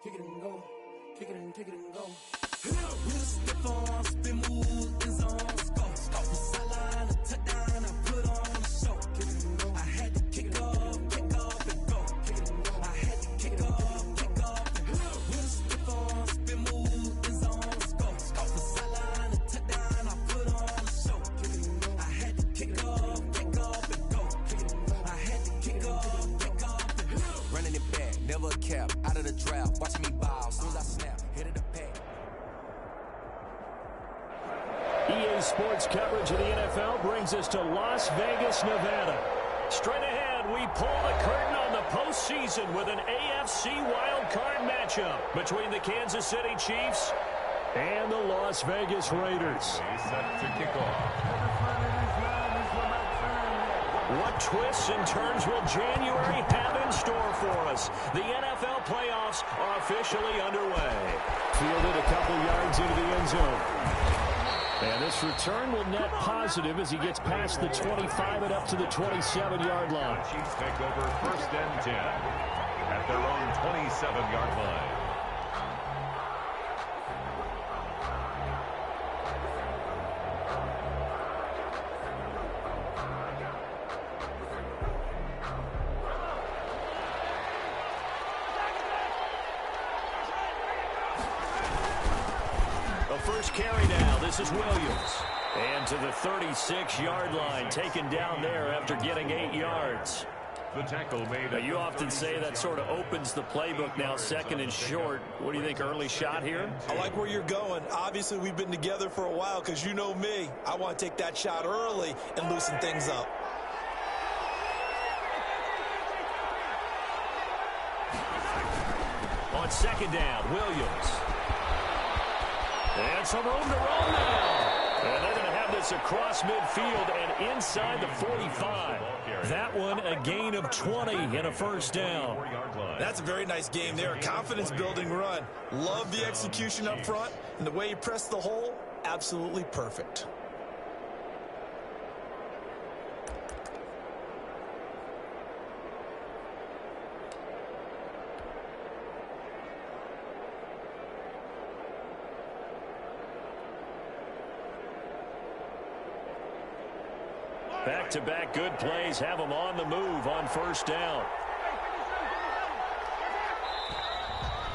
kick it and go, kick it and go. With a stiff arm, spin move, in zone, score. From sideline to touchdown, I put on a show. Kick it and go. I had to kick off and go. Kick it and go. I had to kick off and go. With a stiff arm, spin move, in zone, score. From sideline to touchdown, I put on a show. Kick it and go. I had to kick off and go. Kick it and go. I had to kick off and go. Running it back, never cap, out of the draft. Watching me bow, soon as I snap, hit it the pack. EA Sports coverage of the NFL brings us to Las Vegas, Nevada. Straight ahead, we pull the curtain on the postseason with an AFC wildcard matchup between the Kansas City Chiefs and the Las Vegas Raiders. Set to kick off. What twists and turns will January have in store for us? The NFL playoffs are officially underway. Fielded a couple yards into the end zone. And this return will net positive as he gets past the 25 and up to the 27-yard line. Chiefs take over 1st and 10 at their own 27-yard line. First carry now. This is Williams. And to the 36-yard line, taken down there after getting 8 yards. The tackle made. Now, you often say that sort of opens the playbook now, 2nd and short. What do you think, early shot here? I like where you're going. Obviously, we've been together for a while because you know me. I want to take that shot early and loosen things up. On 2nd down, Williams. And some room to roll now. And they're going to have this across midfield and inside the 45. That one a gain of 20 and a first down. That's a very nice game there. Confidence-building run. Love the execution up front. And the way he pressed the hole, absolutely perfect. Back-to-back good plays have them on the move on 1st down.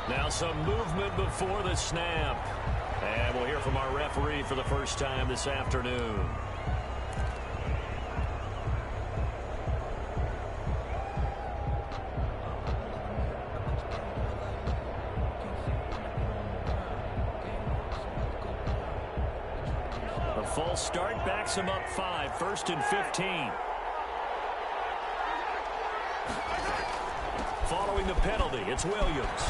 Now some movement before the snap. And we'll hear from our referee for the first time this afternoon. Full start backs him up 5, 1st and 15. Following the penalty, it's Williams.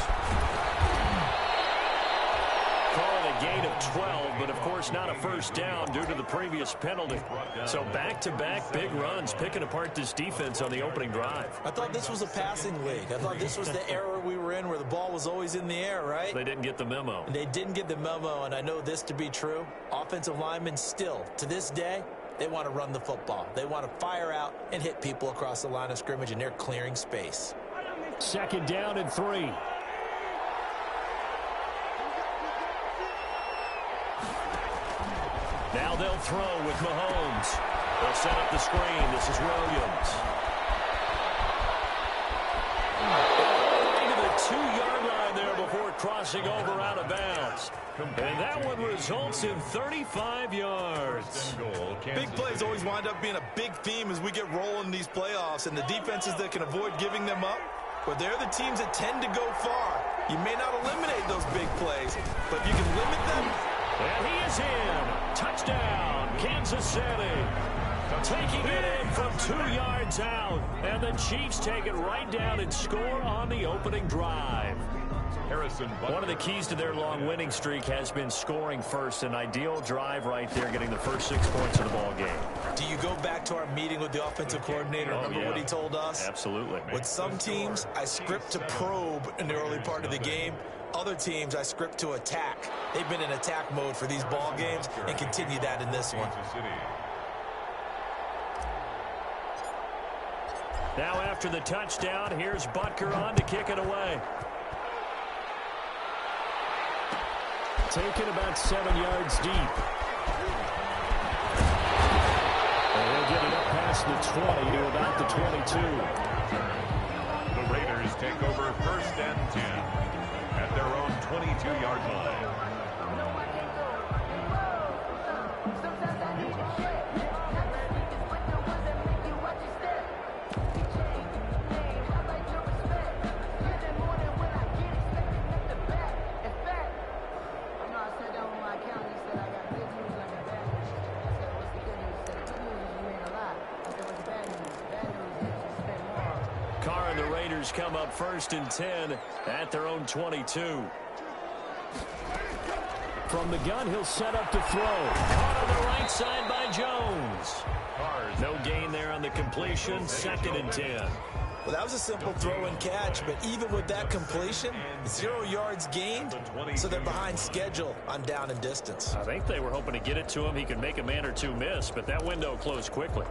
Call it a gain of 12, but of course not a first down due to the previous penalty. So back-to-back big runs, picking apart this defense on the opening drive. I thought this was a passing league. I thought this was the era we were in where the ball was always in the air, right? They didn't get the memo. They didn't get the memo, and I know this to be true. Offensive linemen still, to this day, they want to run the football. They want to fire out and hit people across the line of scrimmage, and they're clearing space. 2nd down and 3. Now they'll throw with Mahomes. They'll set up the screen. This is Williams. Into the 2-yard line there before crossing over out of bounds. And that one results in 35 yards. Big plays always wind up being a big theme as we get rolling in these playoffs, and the defenses that can avoid giving them up, but they're the teams that tend to go far. You may not eliminate those big plays, but if you can limit them. And he is in. Touchdown, Kansas City. Taking it in from 2 yards out. And the Chiefs take it right down and score on the opening drive. One of the keys to their long winning streak has been scoring first. An ideal drive right there, getting the first 6 points of the ball game. Do you go back to our meeting with the offensive coordinator? Remember what he told us? Absolutely. With some teams, I script to probe in the early part of the game. Other teams, I script to attack. They've been in attack mode for these ball games and continue that in this one. Now after the touchdown, here's Butker on to kick it away. taken about 7 yards deep. And they'll get it up past the 20 to about the 22. The Raiders take over 1st and 10 at their own 22-yard line. Carr and the Raiders come up 1st and 10 at their own 22. From the gun, he'll set up to throw. Caught on the right side by Jones. No gain there on the completion. 2nd and 10. Well, that was a simple throw and catch, but even with that completion, 0 yards gained, so they're behind schedule on down and distance. I think they were hoping to get it to him. He could make a man or two miss, but that window closed quickly.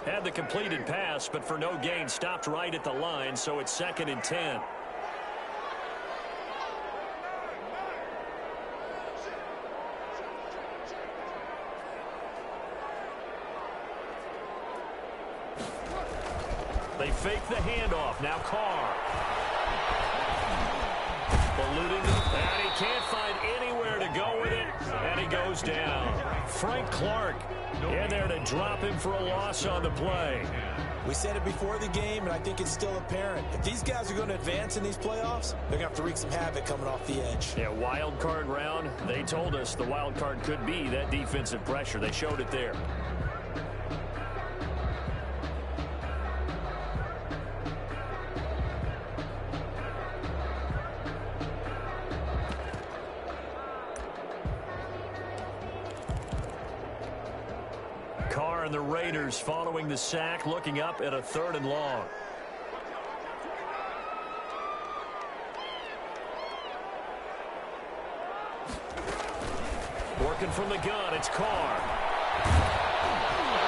Had the completed pass, but for no gain, stopped right at the line, so it's 2nd and 10. They fake the handoff. Now Carr. Eluding him, and he can't find anywhere to go with it, and he goes down. Frank Clark in there to drop him for a loss on the play. We said it before the game, and I think it's still apparent. If these guys are going to advance in these playoffs, they're going to have to wreak some havoc coming off the edge. Yeah, wild card round. They told us the wild card could be that defensive pressure. They showed it there. Carr and the Raiders following the sack, looking up at a 3rd and long. Working from the gun, it's Carr.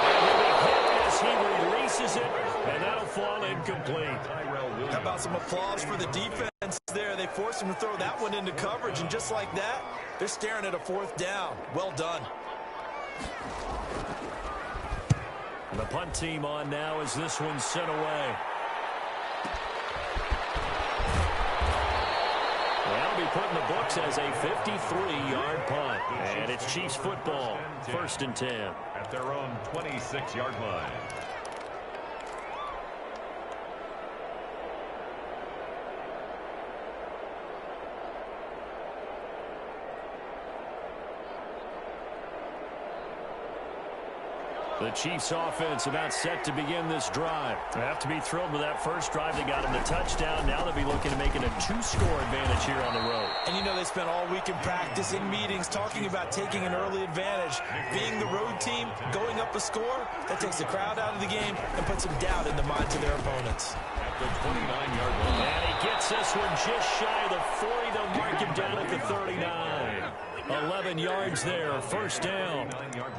And he'll be hit as he releases it, and that'll fall incomplete. How about some applause for the defense there? They forced him to throw that one into coverage, and just like that, they're staring at a 4th down. Well done. The punt team on now as this one's sent away. That'll be put in the books as a 53-yard punt. And it's Chiefs football, 1st and 10. At their own 26-yard line. The Chiefs offense about set to begin this drive. They have to be thrilled with that first drive. They got him the touchdown. Now they'll be looking to make it a 2-score advantage here on the road. And you know they spent all week in practice, in meetings, talking about taking an early advantage. Being the road team, going up a score, that takes the crowd out of the game and puts some doubt in the minds of their opponents. At the 29-yard line. And he gets this one just shy of the 40. They'll mark him down at the 39. 11 yards there, 1st down.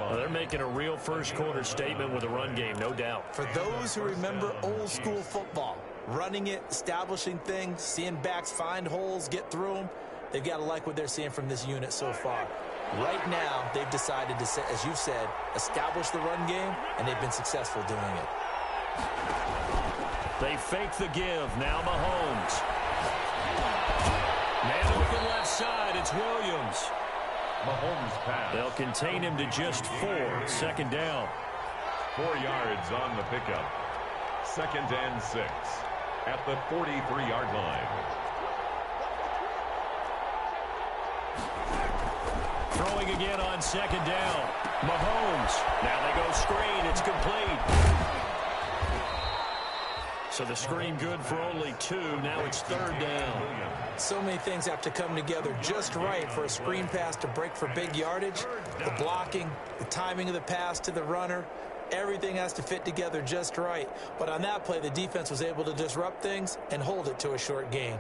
Well, they're making a real first-quarter statement with a run game, no doubt. For those who remember old-school football, running it, establishing things, seeing backs find holes, get through them, they've got to like what they're seeing from this unit so far. Right now, they've decided to, as you said, establish the run game, and they've been successful doing it. They fake the give. Now Mahomes. Man open left side. It's Williams. Mahomes pass. They'll contain him to just 4. 2nd down. 4 yards on the pickup. 2nd and 6 at the 43-yard line. Throwing again on 2nd down. Mahomes. Now they go screen. It's complete. So the screen good for only 2. Now it's 3rd down. So many things have to come together just right for a screen pass to break for big yardage. The blocking, the timing of the pass to the runner, everything has to fit together just right. But on that play, the defense was able to disrupt things and hold it to a short gain.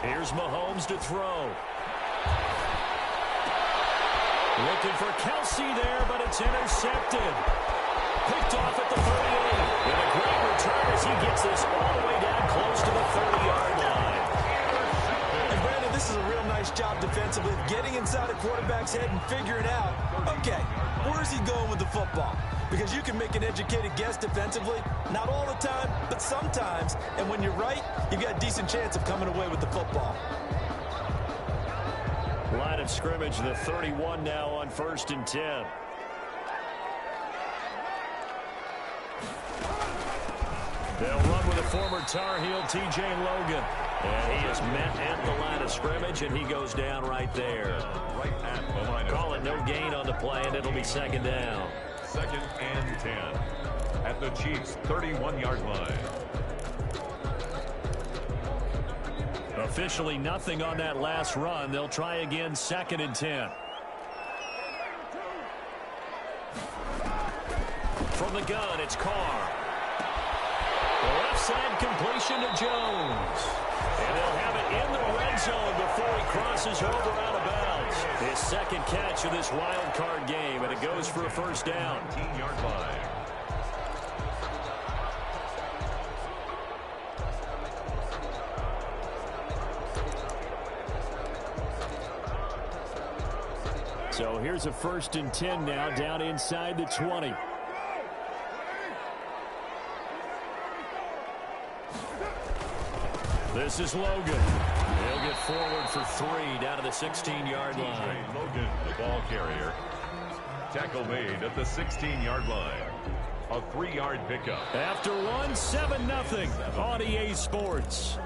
Here's Mahomes to throw. Looking for Kelsey there, but it's intercepted. Picked off at the 38. And a great return as he gets this all the way down close to the 30-yard line. And Brandon, this is a real nice job defensively, getting inside a quarterback's head and figuring out, okay, where's he going with the football? Because you can make an educated guess defensively, not all the time, but sometimes. And when you're right, you've got a decent chance of coming away with the football. Line of scrimmage, the 31 now on 1st and 10. They'll run with a former Tar Heel, T.J. Logan. And he is met at the line of scrimmage, and he goes down right there. Right at the line. Call it no gain on the play, and it'll be 2nd down. 2nd and 10 at the Chiefs' 31-yard line. Officially nothing on that last run. They'll try again, 2nd and 10. From the gun, it's Carr. Left side completion to Jones. And they'll have it in the red zone before he crosses over out of bounds. His 2nd catch of this wild card game, and it goes for a 1st down. 17-yard line. So here's a 1st and 10 now, down inside the 20. This is Logan. He'll get forward for 3 down to the 16-yard line. Logan, the ball carrier. Tackle made at the 16-yard line. A 3-yard pickup. After one, 7-0 on EA Sports.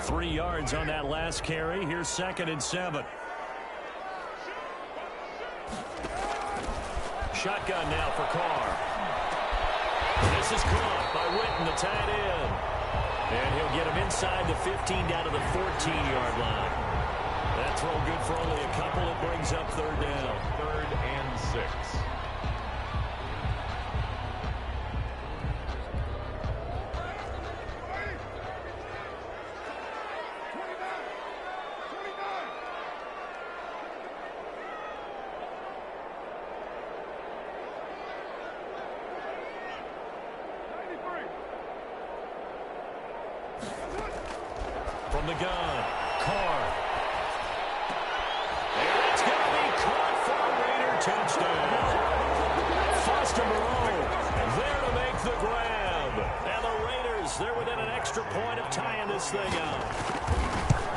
Three yards on that last carry. Here's 2nd and 7. Shotgun now for Carr. This is caught by Witten, the tight end. And he'll get him inside the 15 down to the 14-yard line. That throw good for only a couple. It brings up 3rd down. 3rd and 6. From the gun, Carr. And it's going to be caught for a Raider touchdown. Foster Moreau there to make the grab. And the Raiders, they're within an extra point of tying this thing up.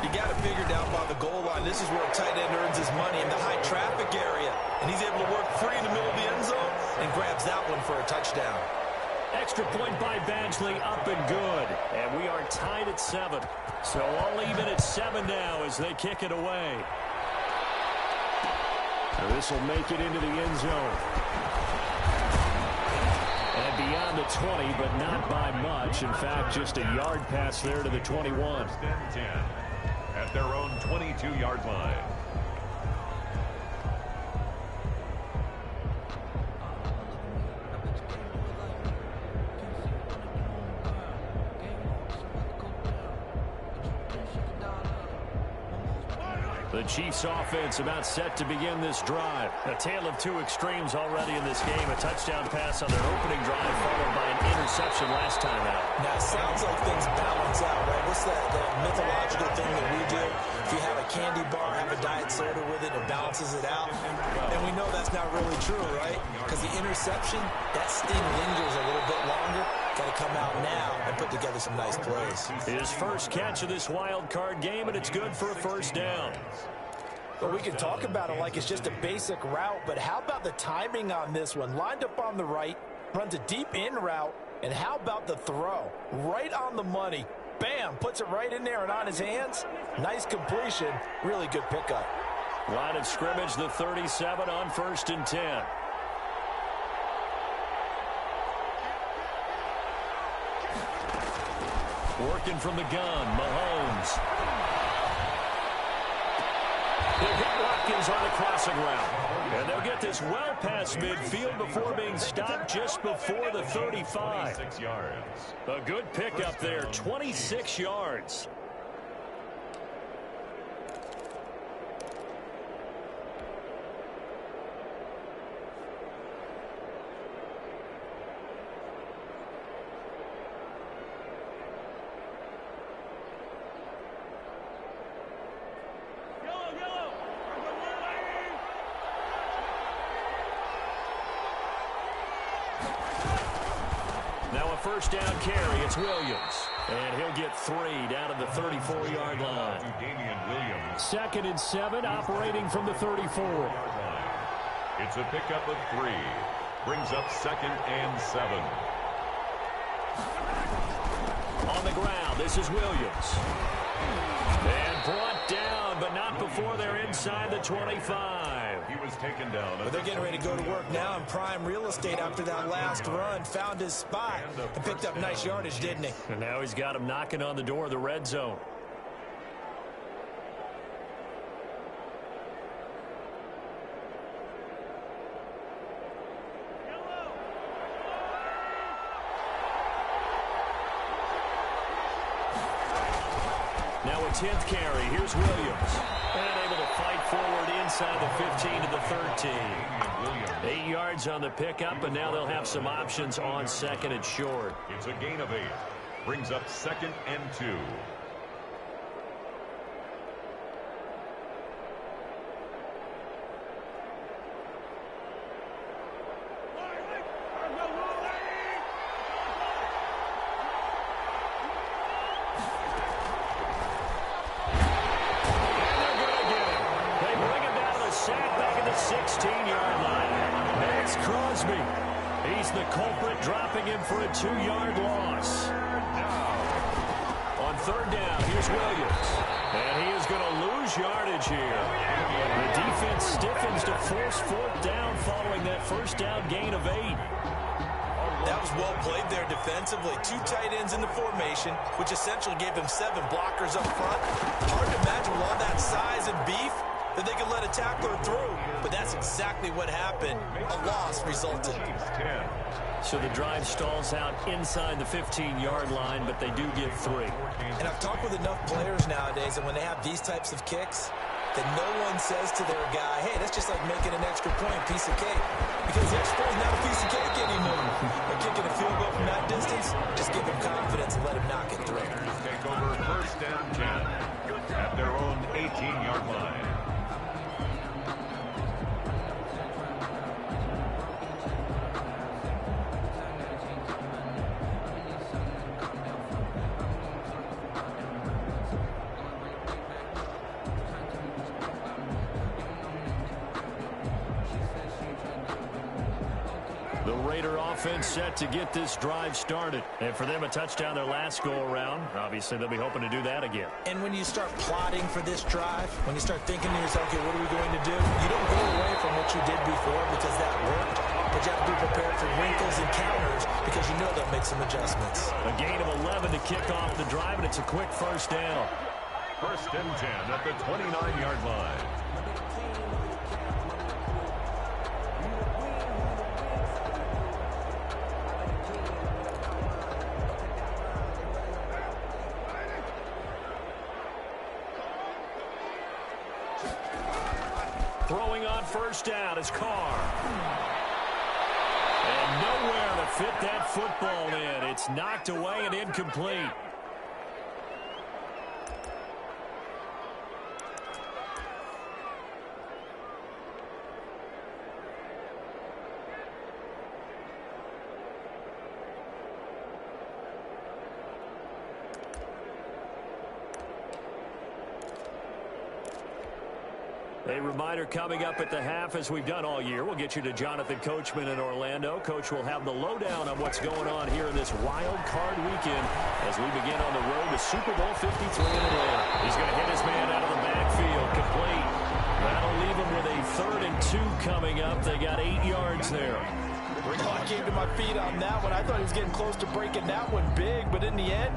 You got to figure down by the goal line. This is where a tight end earns his money in the high traffic area. And he's able to work free in the middle of the end zone and grabs that one for a touchdown. Extra point by Badgley, up and good. And we are tied at 7. So all even at 7 now as they kick it away. This will make it into the end zone. And beyond the 20, but not by much. In fact, just a yard pass there to the 21. 1st and 10 at their own 22-yard line. The Chiefs offense about set to begin this drive. A tale of two extremes already in this game. A touchdown pass on their opening drive followed by an interception last time out. Now, it sounds like things balance out, right? What's that mythological thing that we do? If you have a candy bar, have a diet soda with it, it balances it out. And we know that's not really true, right? Because the interception, that sting lingers a little bit longer. Got to come out now and put together some nice plays. His first catch of this wild card game, and it's good for a 1st down. Well, we can talk about it like it's just a basic route, but how about the timing on this one? Lined up on the right, runs a deep in route, and how about the throw? Right on the money. Bam, puts it right in there and on his hands. Nice completion, really good pickup. Line of scrimmage, the 37 on 1st and 10. Working from the gun, Mahomes. He'll hit Watkins goes on the crossing route. And they'll get this well past midfield before being stopped just before the 35. 26 yards. A good pickup there, 26 yards. First down carry, it's Williams. And he'll get 3 down at the 34-yard line. Second and 7, operating from the 34. It's a pickup of 3. Brings up second and 7. On the ground, this is Williams. And brought down, but not before they're inside the 25. He was taken down. But they're getting ready to go to work now in prime real estate after that last run. Found his spot and picked up nice yardage, didn't he? And now he's got him knocking on the door of the red zone. Now a 10th carry. Here's Williams. And able to fight forward inside the 15 to the 13. 8 yards on the pickup, and now they'll have some options on second and short. It's a gain of 8. Brings up second and 2. The culprit dropping him for a 2-yard loss. On third down, here's Williams. And he is going to lose yardage here. The defense stiffens to force fourth down following that first down gain of 8. That was well played there defensively. 2 tight ends in the formation, which essentially gave them 7 blockers up front. Hard to imagine with all that size and beef that they could let a tackler through. But that's exactly what happened. A loss resulted. So the drive stalls out inside the 15-yard line, but they do get 3. And I've talked with enough players nowadays, and when they have these types of kicks, that no one says to their guy, hey, that's just like making an extra point, piece of cake. Because the extra point is not a piece of cake anymore. By kicking a field goal from that distance, just give them confidence and let them knock it through. Take over first and 10 at their own 18-yard line. Offense set to get this drive started. And for them, a touchdown their last go-around. Obviously, they'll be hoping to do that again. And when you start plotting for this drive, when you start thinking to yourself, okay, what are we going to do? You don't go away from what you did before because that worked. But you have to be prepared for wrinkles and counters because you know they'll make some adjustments. A gain of 11 to kick off the drive, and it's a quick first down. First and 10 at the 29-yard line. Throwing on first down is Carr. And nowhere to fit that football in. It's knocked away and incomplete. A reminder coming up at the half, as we've done all year. We'll get you to Jonathan Coachman in Orlando. Coach will have the lowdown on what's going on here in this wild card weekend as we begin on the road to Super Bowl 53 in Atlanta. He's going to hit his man out of the backfield, complete. That'll leave him with a 3rd and 2 coming up. They got 8 yards there. I came to my feet on that one. I thought he was getting close to breaking that one big, but in the end,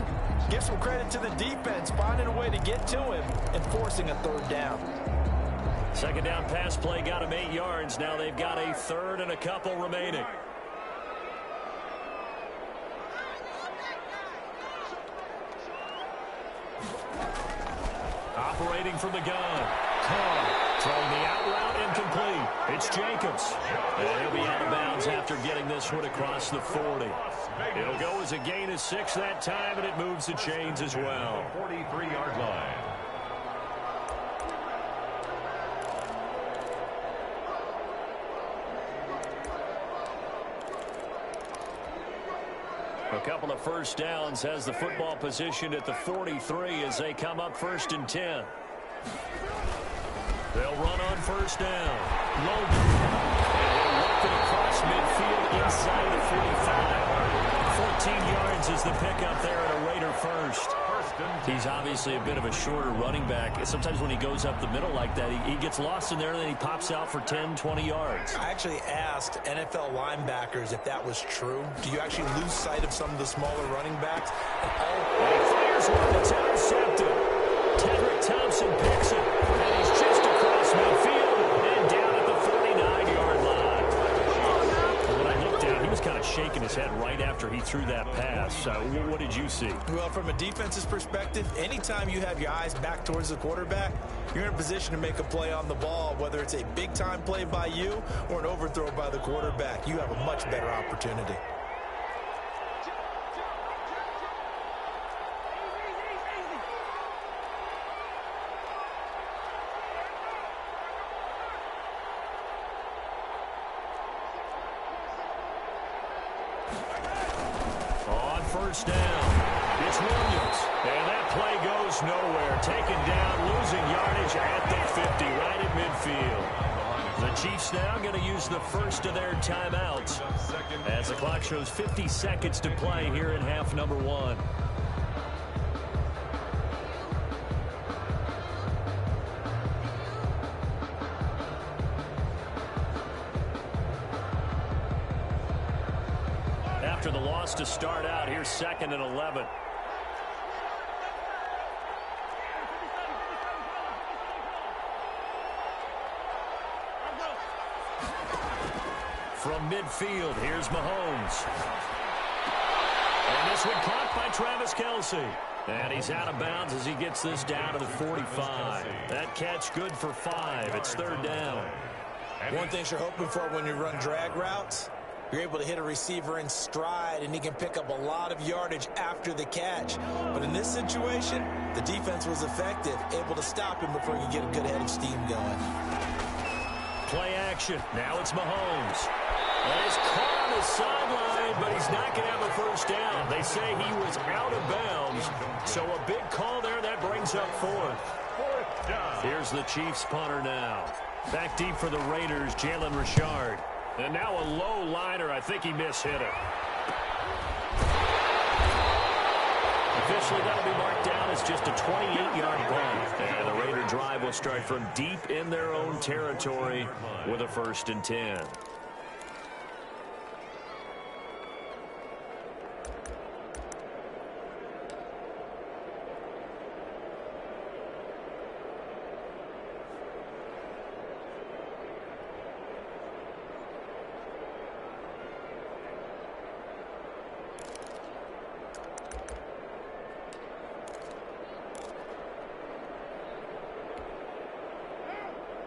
give some credit to the defense, finding a way to get to him and forcing a 3rd down. Second down pass play got him 8 yards. Now they've got a third and a couple remaining. Operating from the gun. Carr throwing the out route incomplete. It's Jacobs. And he'll be out of bounds after getting this one across the 40. It'll go as a gain of 6 that time, and it moves the chains as well. 43-yard line. A couple of first downs, has the football position at the 43 as they come up 1st and 10. They'll run on first down. Logan. And they'll work it across midfield inside the 45. 14 yards is the pickup there at a Raider first. He's obviously a bit of a shorter running back. Sometimes when he goes up the middle like that, he gets lost in there, and then he pops out for 10, 20 yards. I actually asked NFL linebackers if that was true. Do you actually lose sight of some of the smaller running backs? And he fires one that's intercepted. Tedrick Thompson picks it, and he's just across midfield and down at the 49-yard line. When I looked down, he was kind of shaking his head right after he threw that pass. What did you see? Well, from a defense's perspective, anytime you have your eyes back towards the quarterback, you're in a position to make a play on the ball, whether it's a big-time play by you or an overthrow by the quarterback. You have a much better opportunity. First down. It's Williams. And that play goes nowhere. Taken down, losing yardage at the 50, right at midfield. The Chiefs now going to use the first of their timeouts as the clock shows 50 seconds to play here in half number 1. After the loss to start out, here's 2nd and 11. From midfield, here's Mahomes. And this one caught by Travis Kelce. And he's out of bounds as he gets this down to the 45. That catch good for 5. It's 3rd down. One thing you're hoping for when you run drag routes, you're able to hit a receiver in stride, and he can pick up a lot of yardage after the catch. But in this situation, the defense was effective, able to stop him before he could get a good head of steam going. Play action. Now it's Mahomes. And he's caught on the sideline, but he's not going to have a first down. They say he was out of bounds. So a big call there. That brings up 4th. Here's the Chiefs punter now. Back deep for the Raiders, Jalen Richard. And now a low liner. I think he mishit it. Officially, that'll be marked down as just a 28-yard punt. And the Raider drive will start from deep in their own territory with a 1st and 10.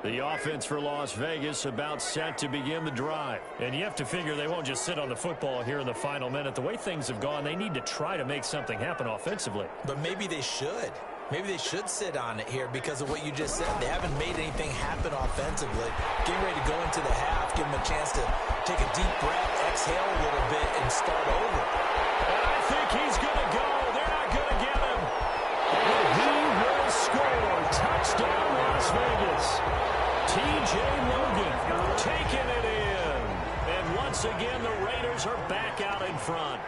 The offense for Las Vegas about set to begin the drive. And you have to figure they won't just sit on the football here in the final minute. The way things have gone, they need to try to make something happen offensively. But maybe they should. Maybe they should sit on it here because of what you just said. They haven't made anything happen offensively. Getting ready to go into the half, give them a chance to take a deep breath, exhale a little bit, and start over. And I think he's going to go. They're not going to get him. And he will score. Touchdown, Las Vegas. T.J. Logan taking it in. And once again, the Raiders are back out in front.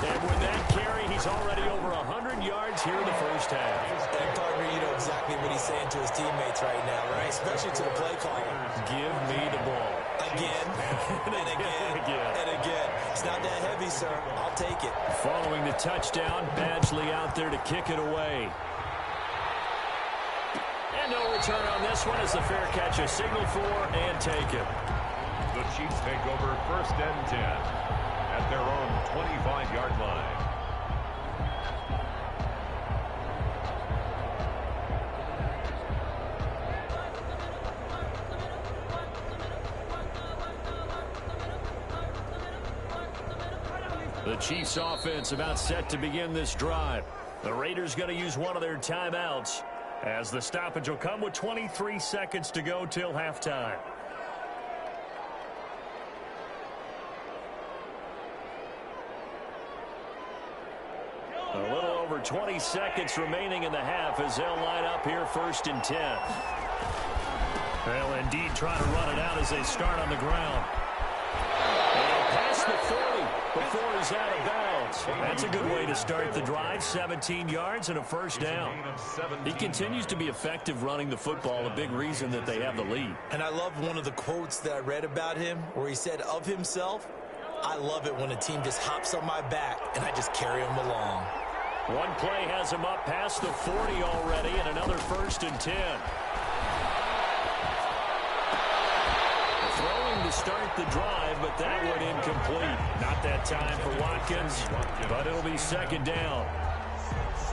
And with that carry, he's already over 100 yards here in the first half. And partner, you know exactly what he's saying to his teammates right now, right? Especially to the play caller. Give me the ball. Again, and again, and again. It's not that heavy, sir. I'll take it. Following the touchdown, Badgley out there to kick it away. And no return on this one as the fair catch is signaled for and taken. The Chiefs take over 1st and 10 at their own 25-yard line. The Chiefs offense about set to begin this drive. The Raiders going to use one of their timeouts as the stoppage will come with 23 seconds to go till halftime. A little over 20 seconds remaining in the half as they'll line up here 1st and 10. They'll indeed try to run it out as they start on the ground. Past the 40 before he's out of bounds. That's a good way to start the drive. 17 yards and a first down. He continues to be effective running the football, a big reason that they have the lead. And I love one of the quotes that I read about him where he said of himself, "I love it when a team just hops on my back and I just carry them along." One play has him up past the 40 already and another 1st and 10. Throwing to start the drive, but that one incomplete. Not that time for Watkins, but it'll be 2nd down.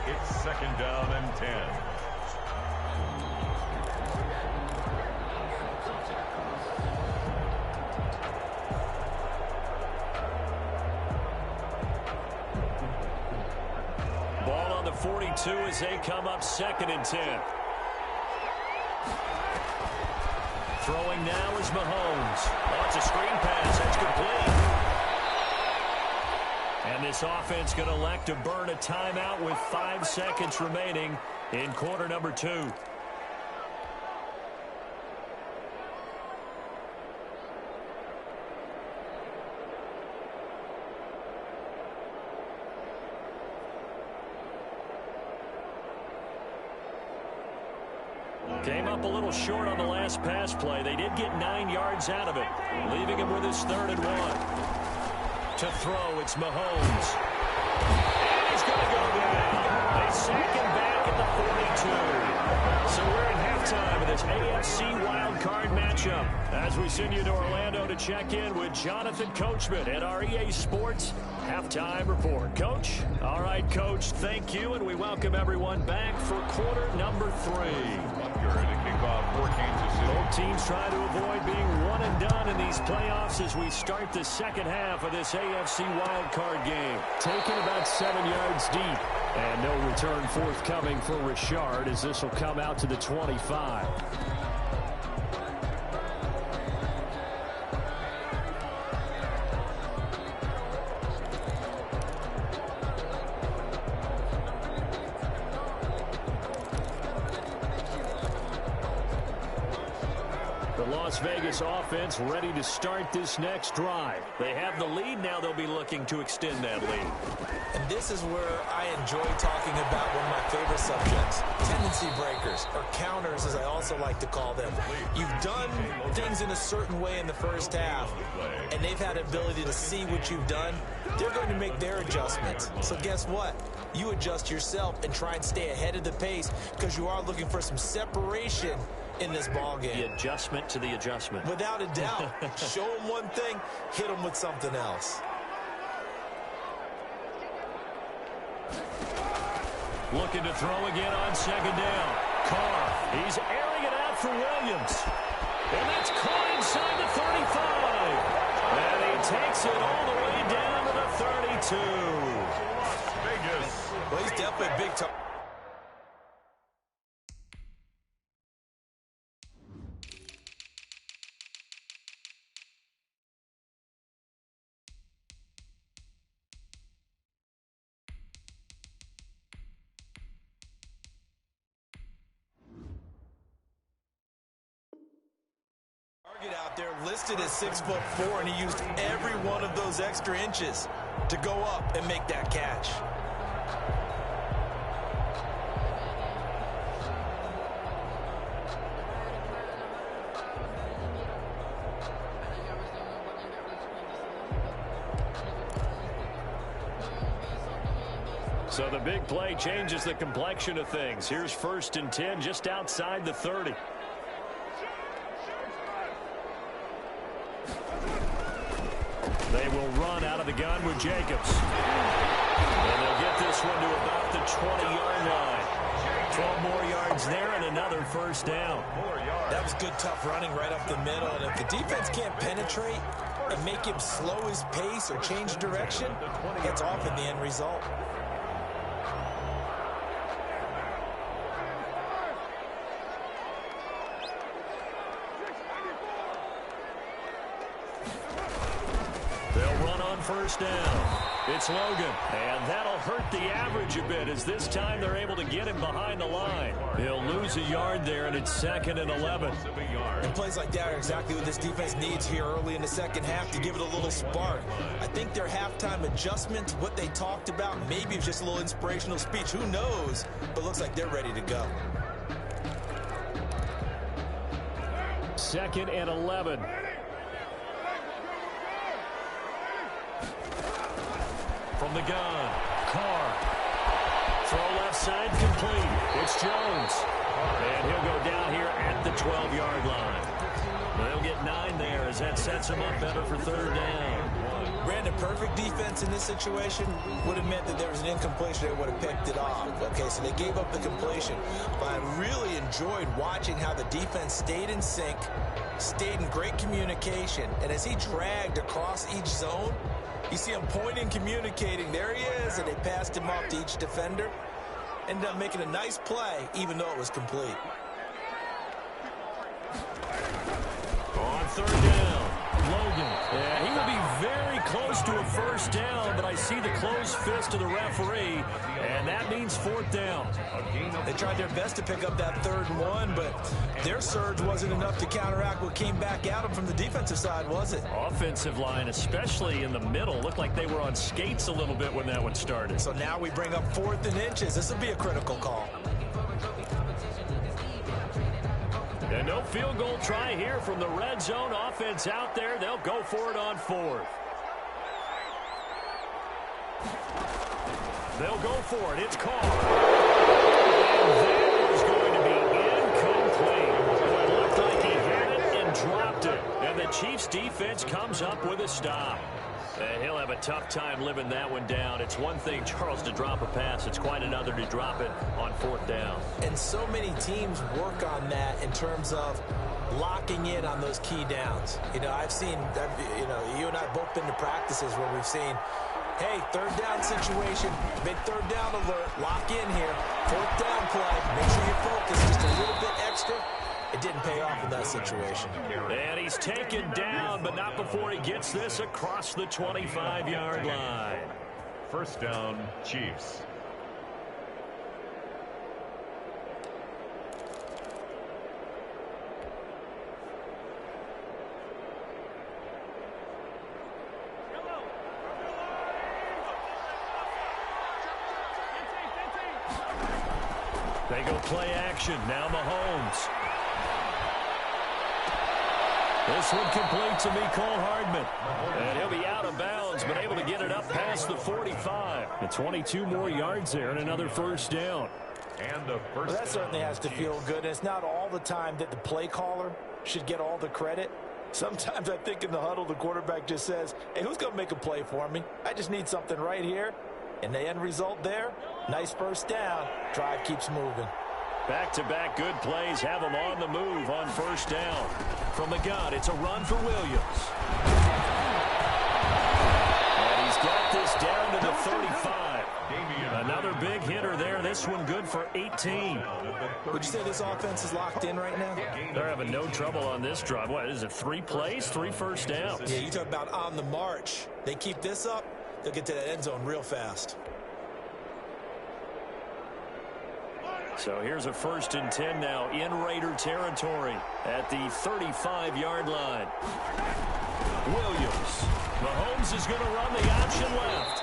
It's 2nd down and 10. Ball on the 42 as they come up 2nd and 10. Throwing now is Mahomes. Oh, it's a screen pass. That's complete. And this offense going to elect to burn a timeout with 5 seconds remaining in quarter number 2. Came up a little short on the last pass play. They did get 9 yards out of it, leaving him with his 3rd and 1. To throw, it's Mahomes. And he's going to go down. They sack him back at the 42. So we're in halftime of this AFC wildcard matchup as we send you to Orlando to check in with Jonathan Coachman at our EA Sports Halftime Report. Coach? All right, Coach, thank you, and we welcome everyone back for quarter number 3. To kick off for Kansas City. Both teams try to avoid being one and done in these playoffs as we start the 2nd half of this AFC wildcard game. Taken about 7 yards deep, and no return forthcoming for Richard as this will come out to the 25. Las Vegas offense ready to start this next drive. They have the lead. Now they'll be looking to extend that lead. And this is where I enjoy talking about one of my favorite subjects, tendency breakers, or counters as I also like to call them. You've done things in a certain way in the first half, and they've had the ability to see what you've done. They're going to make their adjustments. So guess what? You adjust yourself and try and stay ahead of the pace because you are looking for some separation in this ball game. The adjustment to the adjustment. Without a doubt. Show them one thing, hit them with something else. Looking to throw again on 2nd down. Carr, he's airing it out for Williams. And that's caught inside the 35. And he takes it all the way down to the 32. Vegas. Well, he's definitely a big time. Out there listed as 6'4", and he used every one of those extra inches to go up and make that catch. So the big play changes the complexion of things. Here's 1st and 10 just outside the 30. They will run out of the gun with Jacobs. And they'll get this one to about the 20-yard line. 12 more yards there and another 1st down. That was good, tough running right up the middle. And if the defense can't penetrate and make him slow his pace or change direction, it's off in the end result. They'll run on 1st down. It's Logan, and that'll hurt the average a bit as this time they're able to get him behind the line. He'll lose a yard there, and it's 2nd and 11. And plays like that are exactly what this defense needs here early in the second half to give it a little spark. I think their halftime adjustment, what they talked about, maybe it's just a little inspirational speech. Who knows? But looks like they're ready to go. 2nd and 11. From the gun, Carr. Throw left side complete. It's Jones. And he'll go down here at the 12-yard line. They'll get 9 there as that sets him up better for 3rd down. Brandon, perfect defense in this situation would have meant that there was an incompletion that would have picked it off. Okay, so they gave up the completion. But I really enjoyed watching how the defense stayed in sync, stayed in great communication, and as he dragged across each zone, you see him pointing, communicating. There he is, and they passed him off to each defender. Ended up making a nice play, even though it was complete. On 3rd down, Logan. Yeah, he will be very close to a 1st down, but I see the closed fist of the referee, and that means 4th down. They tried their best to pick up that 3rd and 1, but their surge wasn't enough to counteract what came back at them from the defensive side, was it? Offensive line, especially in the middle, looked like they were on skates a little bit when that one started. So now we bring up 4th and inches. This will be a critical call. And no field goal try here from the red zone offense out there. They'll go for it on 4th. They'll go for it. It's Carr. And that is going to be incomplete. Well, it looked like he had it and dropped it. And the Chiefs defense comes up with a stop. And he'll have a tough time living that one down. It's one thing, Charles, to drop a pass. It's quite another to drop it on 4th down. And so many teams work on that in terms of locking in on those key downs. You know, I've seen, you and I both been to practices where we've seen, hey, 3rd down situation, big 3rd down alert, lock in here, 4th down play, make sure you focus just a little bit extra. It didn't pay off in that situation. And he's taken down, but not before he gets this across the 25-yard line. 1st down, Chiefs. They go play action. Now Mahomes. This one complete to Mecole Hardman. And he'll be out of bounds, but able to get it up past the 45. And 22 more yards there and another 1st down. And the first. Well, that certainly has to feel good. And it's not all the time that the play caller should get all the credit. Sometimes I think in the huddle, the quarterback just says, hey, who's going to make a play for me? I just need something right here. And the end result there, nice 1st down. Drive keeps moving. Back-to-back good plays have him on the move on 1st down. From the gun, it's a run for Williams. And he's got this down to the 35. Another big hitter there. This one good for 18. Would you say this offense is locked in right now? They're having no trouble on this drive. What is it, 3 plays, 3 1st downs? Yeah, you talk about on the march. They keep this up, they'll get to that end zone real fast. So here's a 1st and 10 now in Raider territory at the 35-yard line. Williams. Mahomes is going to run the option left.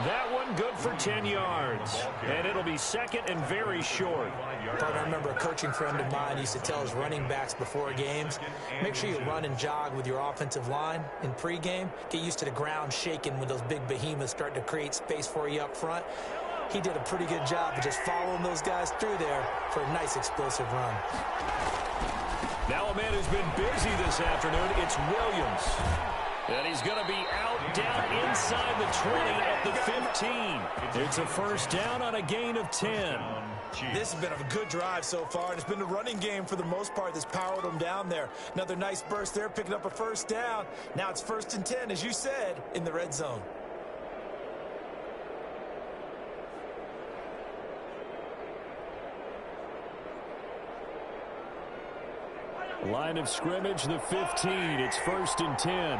That one good for 10 yards. And it'll be second and very short. I remember a coaching friend of mine used to tell his running backs before games, make sure you run and jog with your offensive line in pregame. Get used to the ground shaking when those big behemoths start to create space for you up front. He did a pretty good job of just following those guys through there for a nice explosive run. Now a man who's been busy this afternoon, it's Williams. And he's going to be out down inside the 20 at the 15. It's a first down on a gain of 10. This has been a good drive so far, and it's been the running game for the most part that's powered them down there. Another nice burst there, picking up a first down. Now it's 1st and 10, as you said, in the red zone. Line of scrimmage, the 15. It's 1st and 10.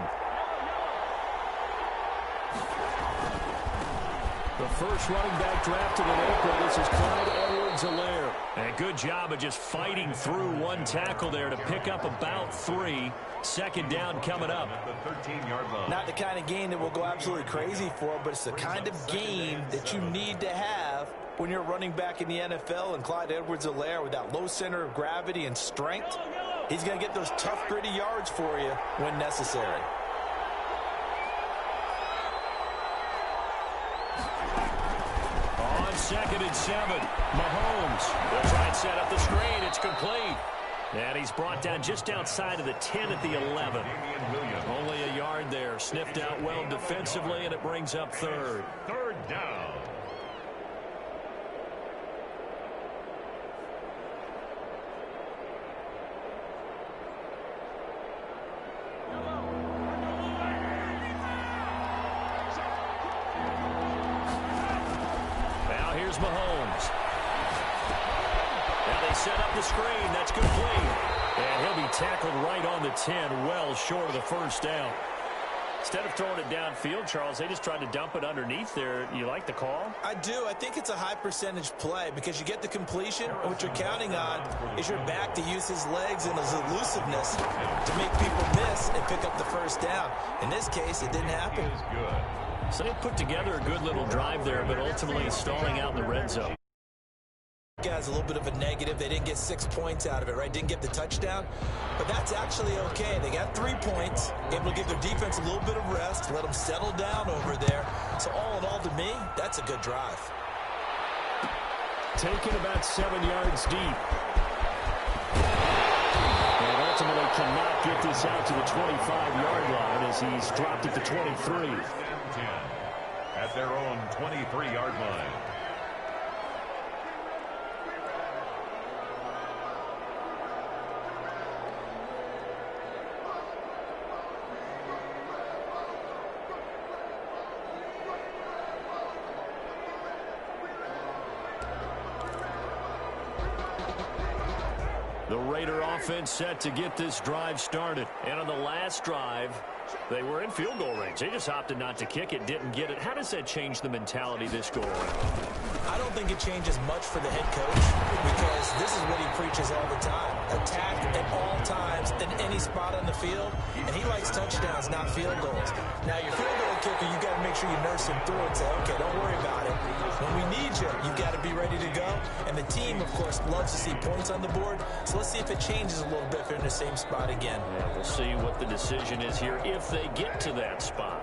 The first running back drafted in April. This is Clyde Edwards-Helaire. And good job of just fighting through one tackle there to pick up about 3. Second down coming up. The 13-yard line. Not the kind of game that we'll go absolutely crazy for, but it's the kind of game that you need to have when you're running back in the NFL. And Clyde Edwards-Helaire, with that low center of gravity and strength, he's going to get those tough, gritty yards for you when necessary. On 2nd and 7, Mahomes will try and set up the screen. It's complete. And he's brought down just outside of the 10 at the 11. Only a yard there. Sniffed out well defensively, and it brings up 3rd. 3rd down. Here's Mahomes. Now they set up the screen. That's complete. And he'll be tackled right on the 10, well short of the first down. Instead of throwing it downfield, Charles, they just tried to dump it underneath there. You like the call? I do. I think it's a high percentage play because you get the completion, and what you're counting on is your back to use his legs and his elusiveness to make people miss and pick up the first down. In this case, it didn't happen. So they put together a good little drive there, but ultimately stalling out in the red zone. Guys, a little bit of a negative. They didn't get 6 points out of it, right? Didn't get the touchdown. But that's actually okay. They got 3 points, able to give their defense a little bit of rest, let them settle down over there. So all in all, to me, that's a good drive. Taken about 7 yards deep. And ultimately cannot get this out to the 25-yard line as he's dropped at the 23. At their own 23-yard line. The Raider offense set to get this drive started. And on the last drive, they were in field goal range. They just opted not to kick it, didn't get it. How does that change the mentality this go around? I don't think it changes much for the head coach because this is what he preaches all the time. Attack at all times in any spot on the field, and he likes touchdowns, not field goals. Now, your field goal kicker, you got to make sure you nurse him through and say, okay, don't worry about it. When we need you, you got to be ready to go. And the team, of course, loves to see points on the board. So let's see if it changes a little bit if they're in the same spot again. Yeah, we'll see what the decision is here if they get to that spot.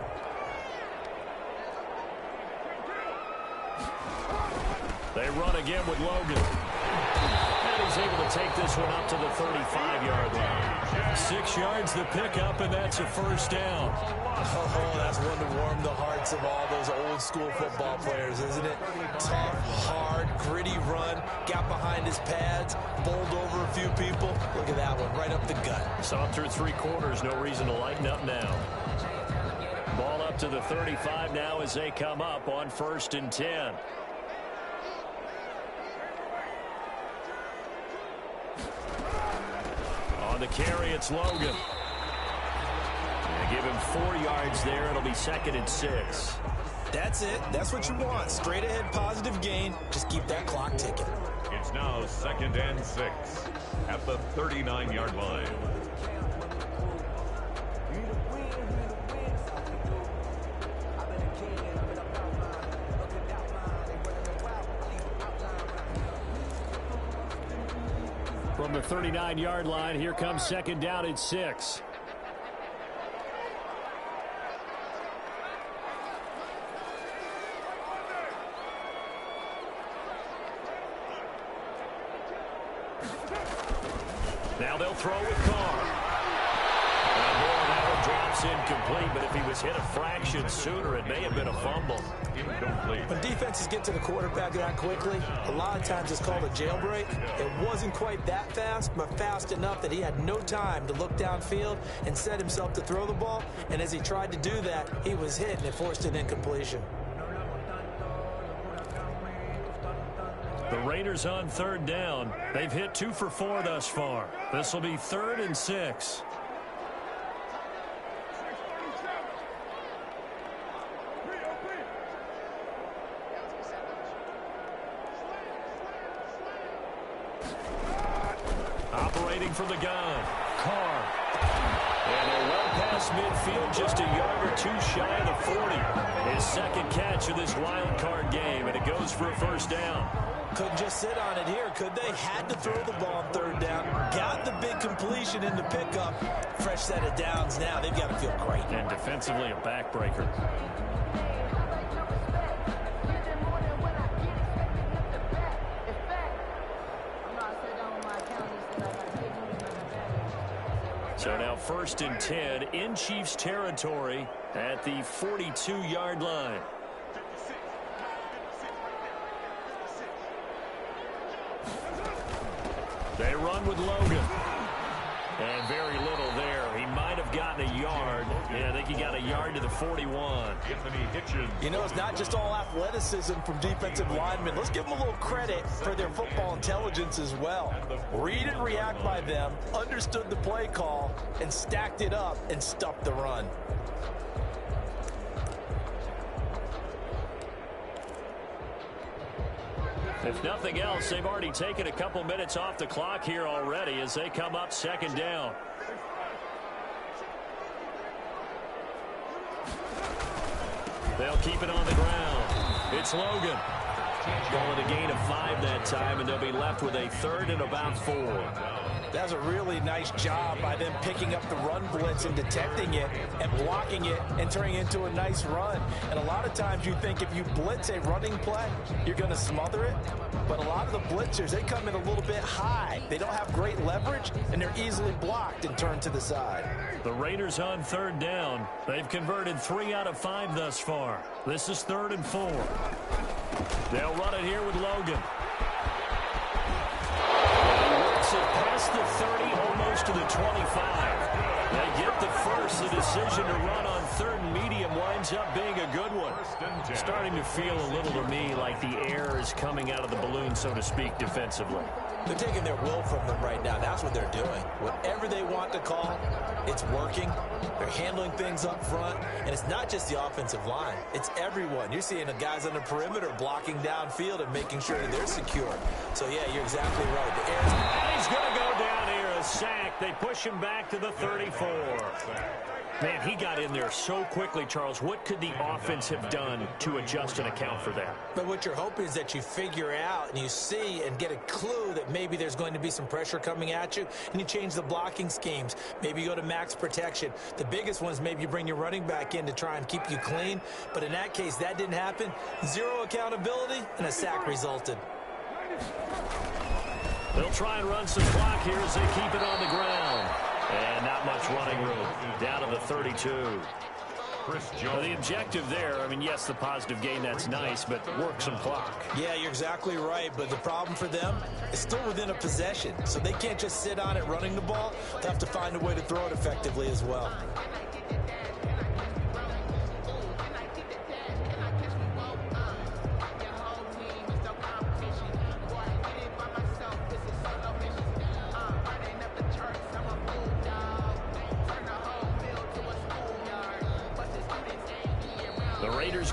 They run again with Logan. And he's able to take this one up to the 35-yard line. 6 yards the pickup, and that's a first down. Oh, that's one to warm the hearts of all those old-school football players, isn't it? Tough, hard, gritty run. Got behind his pads, bowled over a few people. Look at that one, right up the gut. Saw through 3 quarters, no reason to lighten up now. Ball up to the 35 now as they come up on 1st and 10. On the carry, it's Logan. They give him 4 yards there. It'll be 2nd and 6. That's it. That's what you want. Straight ahead, positive gain. Just keep that clock ticking. It's now 2nd and 6 at the 39-yard line. From the 39-yard line, here comes second down and 6. Now they'll throw with Carr. That one drops incomplete, but if he was hit a fraction sooner, it may have been a fumble. Incomplete. When defenses get to the quarterback that quickly, a lot of times it's called a jailbreak. It wasn't quite that fast, but fast enough that he had no time to look downfield and set himself to throw the ball. And as he tried to do that, he was hit, and it forced an incompletion. The Raiders on third down. They've hit 2 for 4 thus far. This will be 3rd and 6. Operating from the gun, Carr. And they're well past midfield, just a yard or 2 shy of the 40. His second catch of this wild card game, and it goes for a first down. Couldn't just sit on it here, could they? Had to throw the ball on third down. Got the big completion in the pickup. Fresh set of downs now. They've got to feel great. And defensively, a backbreaker. So now 1st and 10 in Chiefs territory at the 42-yard line. They run with Logan. And very little there. He might have gotten a yard. Yeah, I think he got a yard to the 41. Anthony Hitchens. You know, it's not just all athleticism from defensive linemen. Let's give them a little credit for their football intelligence as well. Read and react by them, understood the play call, and stacked it up and stuffed the run. If nothing else, they've already taken a couple minutes off the clock here already as they come up second down. They'll keep it on the ground. It's Logan. Going a gain of 5 that time, and they'll be left with a 3rd and about 4. That's a really nice job by them picking up the run blitz and detecting it and blocking it and turning it into a nice run. And a lot of times you think if you blitz a running play, you're going to smother it. But a lot of the blitzers, they come in a little bit high. They don't have great leverage, and they're easily blocked and turned to the side. The Raiders on third down. They've converted 3 out of 5 thus far. This is 3rd and 4. They'll run it here with Logan. He works it past the 30, almost to the 25. They get the first. The decision to run on 3rd and medium winds up being a good one. Starting to feel a little to me like the air is coming out of the balloon, so to speak, defensively. They're taking their will from them right now. That's what they're doing. Whatever they want to call, it's working. They're handling things up front. And it's not just the offensive line. It's everyone. You're seeing the guys on the perimeter blocking downfield and making sure that they're secure. So, yeah, you're exactly right. The air's... And he's going to go down here, a sack. They push him back to the 34. Man, he got in there so quickly, Charles. What could the offense have done to adjust and account for that? But what you're hoping is that you figure out and you see and get a clue that maybe there's going to be some pressure coming at you, and you change the blocking schemes. Maybe you go to max protection. The biggest one is maybe you bring your running back in to try and keep you clean. But in that case, that didn't happen. 0 accountability, and a sack resulted. They'll try and run some clock here as they keep it on the ground. And not much running room. Down to the 32. Well, the objective there, I mean, yes, the positive gain, that's nice, but work some clock. Yeah, you're exactly right, but the problem for them is still within a possession, so they can't just sit on it running the ball. They have to find a way to throw it effectively as well.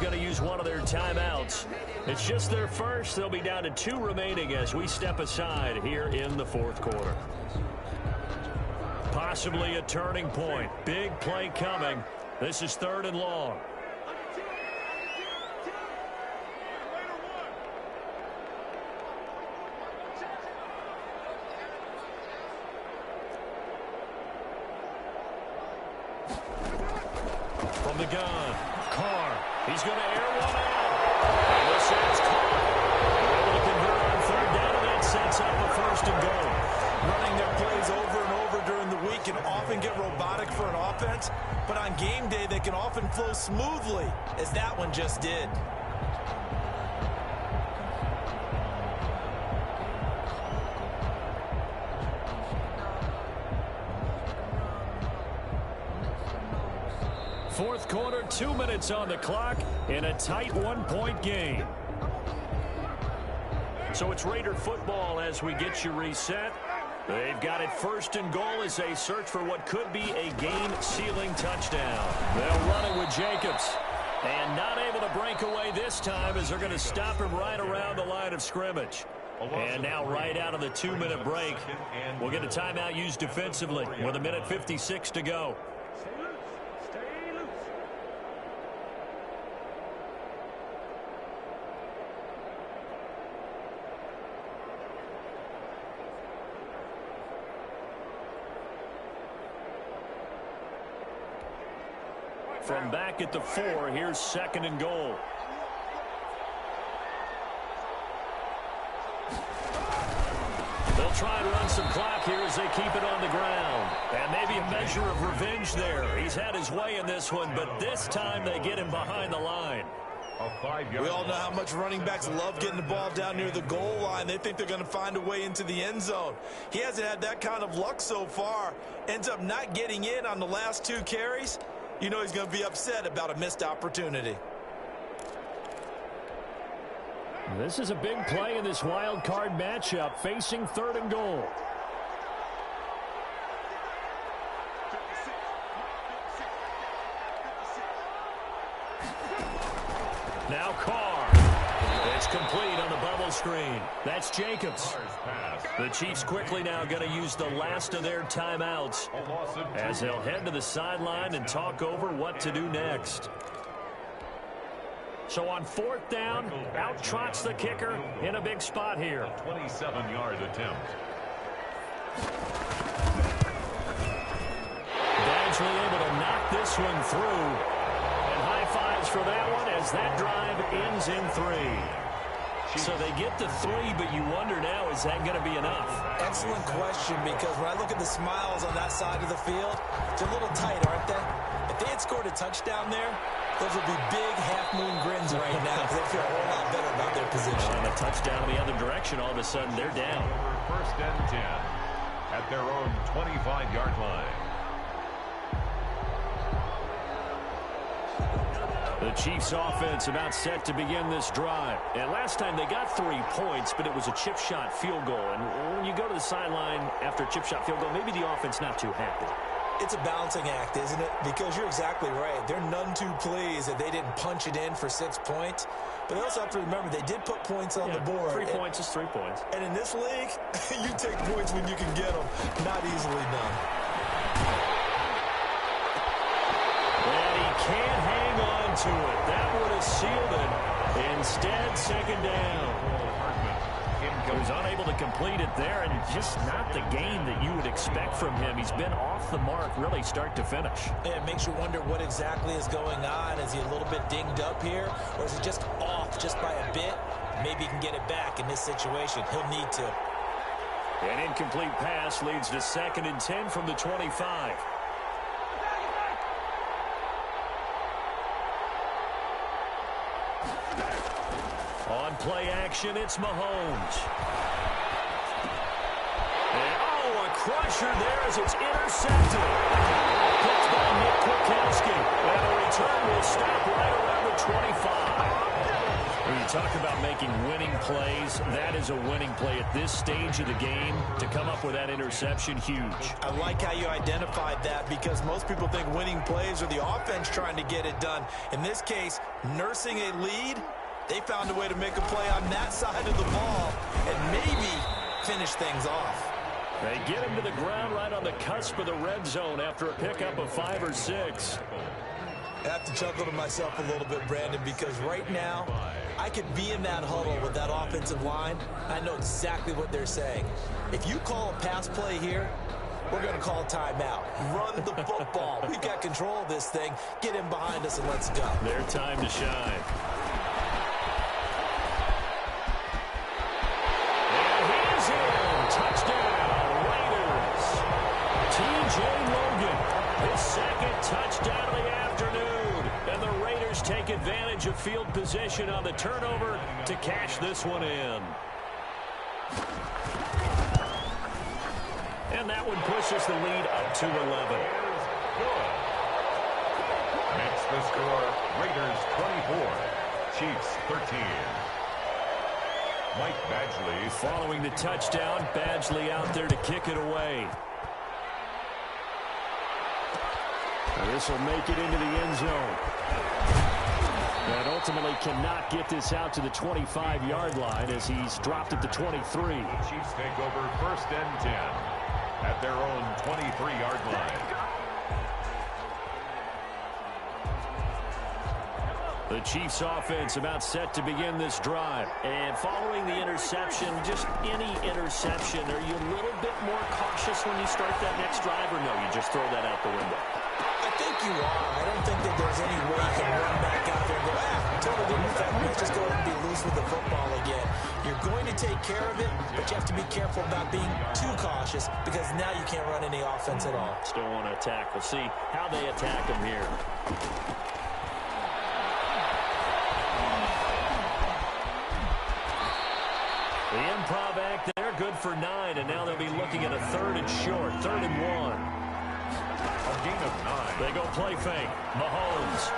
Going to use one of their timeouts. It's just their first. They'll be down to 2 remaining as we step aside here in the 4th quarter. Possibly a turning point. Big play coming. This is 3rd and long. gun. Carr, he's going to air one out. And this is Carr. Able to convert on third down, and that sets up a first and goal. Running their plays over and over during the week can often get robotic for an offense, but on game day they can often flow smoothly, as that one just did. Fourth quarter, 2 minutes on the clock in a tight one-point game. So it's Raider football as we get you reset. They've got it first and goal as they search for what could be a game-sealing touchdown. They'll run it with Jacobs. And not able to break away this time as they're going to stop him right around the line of scrimmage. And now right out of the 2-minute break, we'll get a timeout used defensively with 1:56 to go. From back at the 4, here's second and goal. They'll try and run some clock here as they keep it on the ground. And maybe a measure of revenge there. He's had his way in this one, but this time they get him behind the line. We all know how much running backs love getting the ball down near the goal line. They think they're going to find a way into the end zone. He hasn't had that kind of luck so far. Ends up not getting in on the last 2 carries. You know he's going to be upset about a missed opportunity. This is a big play in this wild card matchup, facing third and goal. Now Carr. It's complete on the bubble screen. That's Jacobs. The Chiefs quickly now going to use the last of their timeouts as they'll head to the sideline and talk over what to do next. So on fourth down, out trots the kicker in a big spot here. 27-yard attempt. Badgley able to knock this one through. And high fives for that one as that drive ends in 3. So they get to 3, but you wonder now, is that going to be enough? Excellent question, because when I look at the smiles on that side of the field, they're a little tight, aren't they? If they had scored a touchdown there, those would be big half-moon grins right now because they feel a whole lot better about their position. And a touchdown in the other direction, all of a sudden they're down. First and 10 at their own 25-yard line. The Chiefs offense about set to begin this drive. And last time they got 3 points, but it was a chip shot field goal. And when you go to the sideline after a chip shot field goal, maybe the offense not too happy. It's a balancing act, isn't it? Because you're exactly right. They're none too pleased that they didn't punch it in for 6 points. But they also have to remember they did put points on the board. 3 points is 3 points. And in this league, you take points when you can get them. Not easily done. And he can't hang on to it. That would have sealed it. Instead, second down. He was unable to complete it there, and just not the game that you would expect from him. He's been off the mark really start to finish. It makes you wonder what exactly is going on. Is he a little bit dinged up here, or is he just off just by a bit? Maybe he can get it back in this situation. He'll need to. An incomplete pass leads to second and 10 from the 25. On play action, it's Mahomes. And, oh, a crusher there as it's intercepted. Picked by Nick Kwiatkowski. And the return will stop right around the 25. When you talk about making winning plays, that is a winning play at this stage of the game. To come up with that interception, huge. I like how you identified that, because most people think winning plays are the offense trying to get it done. In this case, nursing a lead, they found a way to make a play on that side of the ball and maybe finish things off. They get him to the ground right on the cusp of the red zone after a pickup of 5 or 6. I have to chuckle to myself a little bit, Brandon, because right now I could be in that huddle with that offensive line. I know exactly what they're saying. If you call a pass play here, we're going to call timeout. Run the football. We've got control of this thing. Get him behind us and let's go. Their time to shine. And he's in. Touchdown, Raiders. T.J. Logan, his second touchdown of the afternoon. And the Raiders take advantage of field position on the turnover to cash this one in. And that one pushes the lead up to 11. Makes the score Raiders 24, Chiefs 13. Mike Badgley Following the touchdown, Badgley out there to kick it away. This will make it into the end zone. And ultimately cannot get this out to the 25-yard line as he's dropped at the 23. Chiefs take over first and 10 at their own 23-yard line. The Chiefs offense about set to begin this drive. And following the interception, just any interception, are you a little bit more cautious when you start that next drive, or no, you just throw that out the window? I think you are. I don't think that there's any way you can run back out there and go, totally didn't affect me. Let's just go ahead and be loose with the football again. You're going to take care of it, but you have to be careful about being too cautious because now you can't run any offense at all. Still want to attack. We'll see how they attack him here. The improv act there, good for 9, and now they'll be looking at a 3rd and short, 3rd and 1. A gain of 9. They go play fake. Mahomes.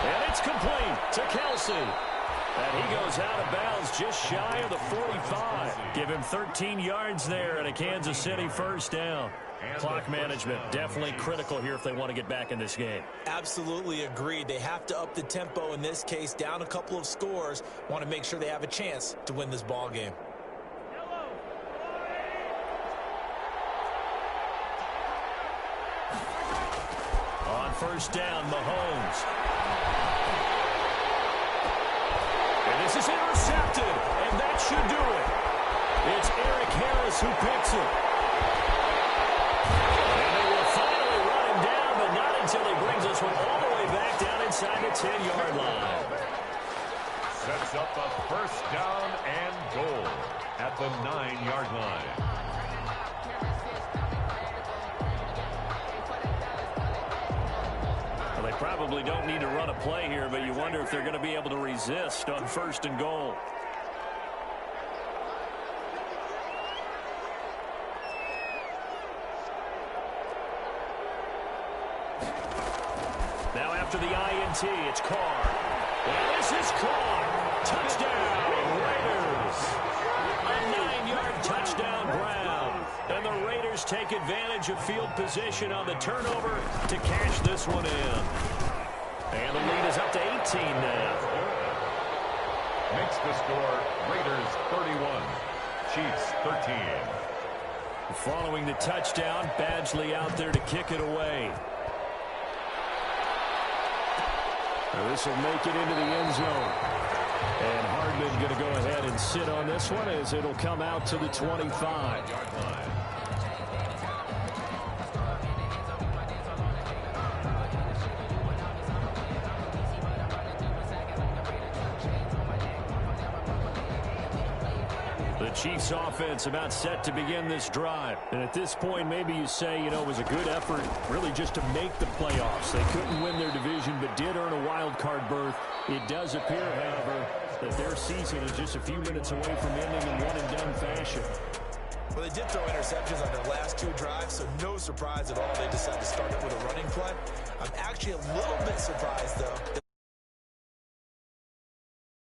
And it's complete to Kelsey. And he goes out of bounds just shy of the 45. Give him 13 yards there and a Kansas City first down. Clock management definitely critical here if they want to get back in this game. Absolutely agreed. They have to up the tempo in this case, down a couple of scores. Want to make sure they have a chance to win this ball game. On first down, Mahomes. And this is intercepted, and that should do it. It's Eric Harris who picks it. And they will finally run him down, but not until he brings this one all the way back down inside the 10-yard line. Sets up a first down and goal at the 9-yard line. Well, they probably don't need to run a play here, but you wonder if they're going to be able to resist on first and goal. Now after the INT, it's Carr. And this is Carr. Touchdown, Raiders. A 9-yard touchdown ground. And the Raiders take advantage of field position on the turnover to cash this one in. And the lead is up to 18 now. Makes the score Raiders 31, Chiefs 13. Following the touchdown, Badgley out there to kick it away. Now this will make it into the end zone. And Hardman going to go ahead and sit on this one as it'll come out to the 25-yard line. The Chiefs offense about set to begin this drive. And at this point, maybe you say, it was a good effort really just to make the playoffs. They couldn't win their division, but did earn a wild card berth. It does appear, however, that their season is just a few minutes away from ending in one-and-done fashion. Well, they did throw interceptions on their last 2 drives, so no surprise at all they decided to start it with a running play. I'm actually a little bit surprised, though,